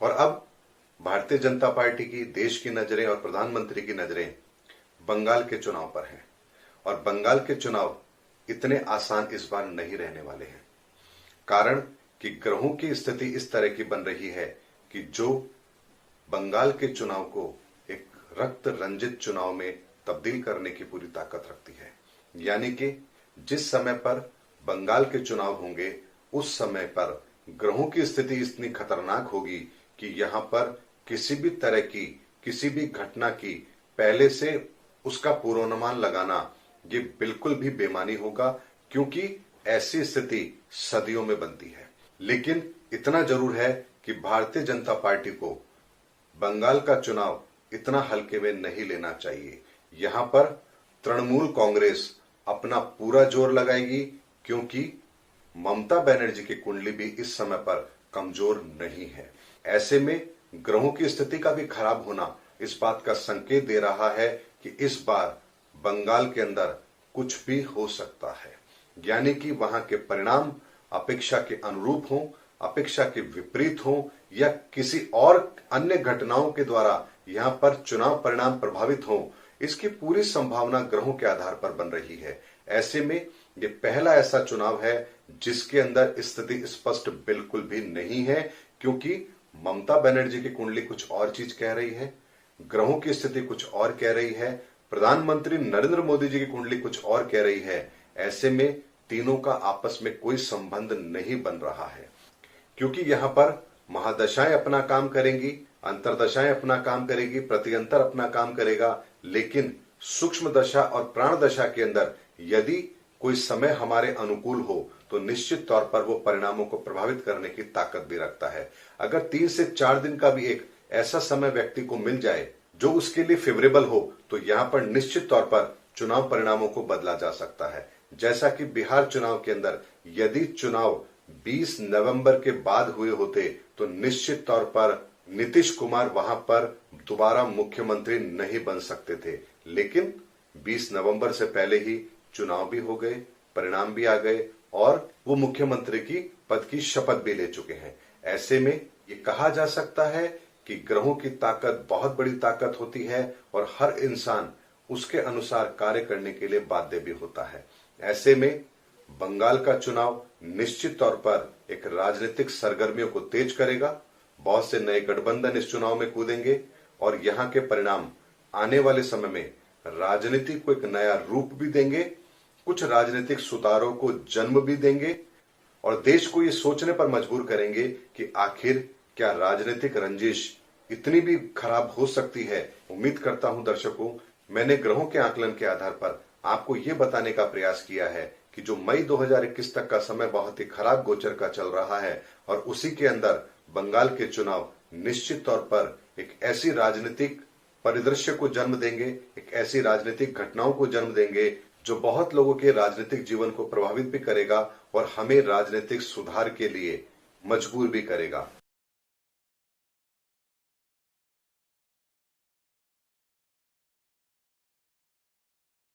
और अब भारतीय जनता पार्टी की, देश की नजरें और प्रधानमंत्री की नजरें बंगाल के चुनाव पर हैं। और बंगाल के चुनाव इतने आसान इस बार नहीं रहने वाले हैं। कारण कि ग्रहों की स्थिति इस तरह की बन रही है कि जो बंगाल के चुनाव को एक रक्त रंजित चुनाव में तब्दील करने की पूरी ताकत रखती है। यानी कि जिस समय पर बंगाल के चुनाव होंगे उस समय पर ग्रहों की स्थिति इतनी खतरनाक होगी कि यहां पर किसी भी तरह की, किसी भी घटना की पहले से उसका पूर्वानुमान लगाना ये बिल्कुल भी बेमानी होगा, क्योंकि ऐसी स्थिति सदियों में बनती है। लेकिन इतना जरूर है कि भारतीय जनता पार्टी को बंगाल का चुनाव इतना हल्के में नहीं लेना चाहिए। यहां पर तृणमूल कांग्रेस अपना पूरा जोर लगाएगी, क्योंकि ममता बनर्जी की कुंडली भी इस समय पर कमजोर नहीं है। ऐसे में ग्रहों की स्थिति का भी खराब होना इस बात का संकेत दे रहा है कि इस बार बंगाल के अंदर कुछ भी हो सकता है। यानी कि वहां के परिणाम अपेक्षा के अनुरूप हों, अपेक्षा के विपरीत हों, या किसी और अन्य घटनाओं के द्वारा यहां पर चुनाव परिणाम प्रभावित हों, इसकी पूरी संभावना ग्रहों के आधार पर बन रही है। ऐसे में ये पहला ऐसा चुनाव है जिसके अंदर स्थिति स्पष्ट बिल्कुल भी नहीं है, क्योंकि ममता बनर्जी की कुंडली कुछ और चीज कह रही है, ग्रहों की स्थिति कुछ और कह रही है, प्रधानमंत्री नरेंद्र मोदी जी की कुंडली कुछ और कह रही है। ऐसे में तीनों का आपस में कोई संबंध नहीं बन रहा है, क्योंकि यहां पर महादशाएं अपना काम करेंगी, अंतरदशाएं अपना काम करेगी, प्रत्यंतर अपना काम करेगा। लेकिन सूक्ष्म दशा और प्राण दशा के अंदर यदि कोई समय हमारे अनुकूल हो तो निश्चित तौर पर वो परिणामों को प्रभावित करने की ताकत भी रखता है। अगर 3 से 4 दिन का भी एक ऐसा समय व्यक्ति को मिल जाए जो उसके लिए फेवरेबल हो, तो यहां पर निश्चित तौर पर चुनाव परिणामों को बदला जा सकता है। जैसा कि बिहार चुनाव के अंदर यदि चुनाव 20 नवंबर के बाद हुए होते तो निश्चित तौर पर नीतीश कुमार वहां पर दोबारा मुख्यमंत्री नहीं बन सकते थे। लेकिन 20 नवंबर से पहले ही चुनाव भी हो गए, परिणाम भी आ गए और वो मुख्यमंत्री की पद की शपथ भी ले चुके हैं। ऐसे में ये कहा जा सकता है कि ग्रहों की ताकत बहुत बड़ी ताकत होती है और हर इंसान उसके अनुसार कार्य करने के लिए बाध्य भी होता है। ऐसे में बंगाल का चुनाव निश्चित तौर पर एक राजनीतिक सरगर्मियों को तेज करेगा। बहुत से नए गठबंधन इस चुनाव में कूदेंगे और यहां के परिणाम आने वाले समय में राजनीति को एक नया रूप भी देंगे, कुछ राजनीतिक सुधारों को जन्म भी देंगे और देश को ये सोचने पर मजबूर करेंगे कि आखिर क्या राजनीतिक रंजिश इतनी भी खराब हो सकती है। उम्मीद करता हूं दर्शकों, मैंने ग्रहों के आकलन के आधार पर आपको ये बताने का प्रयास किया है कि जो मई 2021 तक का समय बहुत ही खराब गोचर का चल रहा है और उसी के अंदर बंगाल के चुनाव निश्चित तौर पर एक ऐसी राजनीतिक परिदृश्य को जन्म देंगे, एक ऐसी राजनीतिक घटनाओं को जन्म देंगे जो बहुत लोगों के राजनीतिक जीवन को प्रभावित भी करेगा और हमें राजनीतिक सुधार के लिए मजबूर भी करेगा।